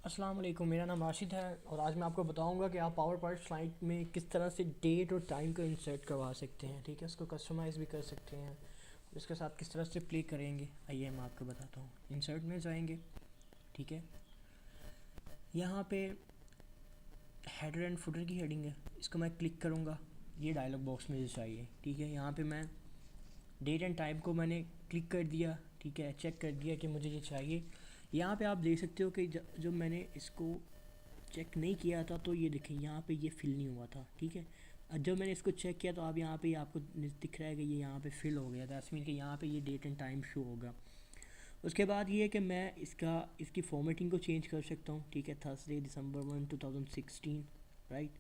अस्सलाम वालेकुम, मेरा नाम राशिद है और आज मैं आपको बताऊंगा कि आप पावर पॉइंट स्लाइड में किस तरह से डेट और टाइम को इंसर्ट करवा सकते हैं। ठीक है, इसको कस्टमाइज़ भी कर सकते हैं। इसके साथ किस तरह से प्ले करेंगे, आइए मैं आपको बताता हूँ। इंसर्ट में जाएंगे, ठीक है। यहाँ पे हेडर एंड फुटर की हेडिंग है, इसको मैं क्लिक करूँगा, ये डायलॉग बॉक्स मुझे चाहिए। ठीक है, यहाँ पे मैं डेट एंड टाइम को मैंने क्लिक कर दिया, ठीक है, चेक कर दिया कि मुझे ये चाहिए। यहाँ पे आप देख सकते हो कि जो मैंने इसको चेक नहीं किया था तो ये देखें यहाँ पे ये फिल नहीं हुआ था। ठीक है, जब मैंने इसको चेक किया तो आप यहाँ पे आपको दिख रहा है कि ये यहाँ पे फिल हो गया था। मीन कि यहाँ पे ये डेट एंड टाइम शो होगा। उसके बाद ये है कि मैं इसकी फॉर्मेटिंग को चेंज कर सकता हूँ। ठीक है, थर्सडे दिसंबर 2016, राइट।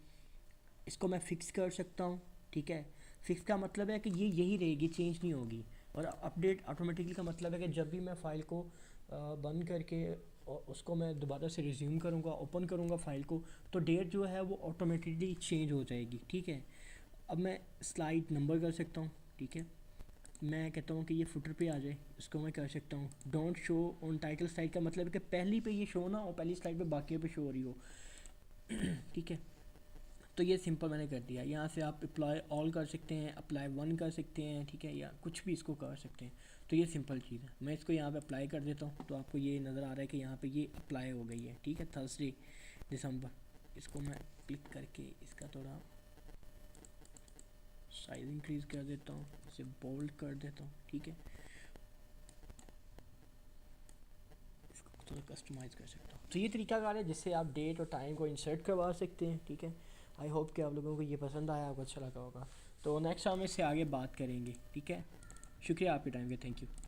इसको मैं फ़िक्स कर सकता हूँ। ठीक है, फ़िक्स का मतलब है कि ये यही रहेगी, चेंज नहीं होगी। और अपडेट ऑटोमेटिकली का मतलब है कि जब भी मैं फ़ाइल को बंद करके और उसको मैं दोबारा से रिज्यूम करूँगा, ओपन करूँगा फ़ाइल को, तो डेट जो है वो ऑटोमेटिकली चेंज हो जाएगी। ठीक है, अब मैं स्लाइड नंबर कर सकता हूँ। ठीक है, मैं कहता हूँ कि ये फुटर पे आ जाए, इसको मैं कर सकता हूँ। Don't show on title slide का मतलब है कि पहली पे ये शो ना हो, पहली स्लाइड पे बाकी पे शो हो रही हो। ठीक है, तो ये सिंपल मैंने कर दिया। यहाँ से आप अप्लाई ऑल कर सकते हैं, अप्लाई वन कर सकते हैं, ठीक है, या कुछ भी इसको कर सकते हैं। तो ये सिंपल चीज़ है। मैं इसको यहाँ पे अप्लाई कर देता हूँ तो आपको ये नज़र आ रहा है कि यहाँ पे ये अप्लाई हो गई है। ठीक है, थर्सडे दिसंबर। इसको मैं क्लिक करके इसका थोड़ा साइज़ इंक्रीज़ कर देता हूँ, इसे बोल्ड कर देता हूँ। ठीक है, इसको थोड़ा कस्टमाइज़ कर सकता हूँ। तो ये तरीकाकार है जिससे आप डेट और टाइम को इंसर्ट करवा सकते हैं। ठीक है, आई होप कि आप लोगों को ये पसंद आया, आपको अच्छा लगा होगा। तो नेक्स्ट हम इससे आगे बात करेंगे। ठीक है, शुक्रिया आपके टाइम के, थैंक यू।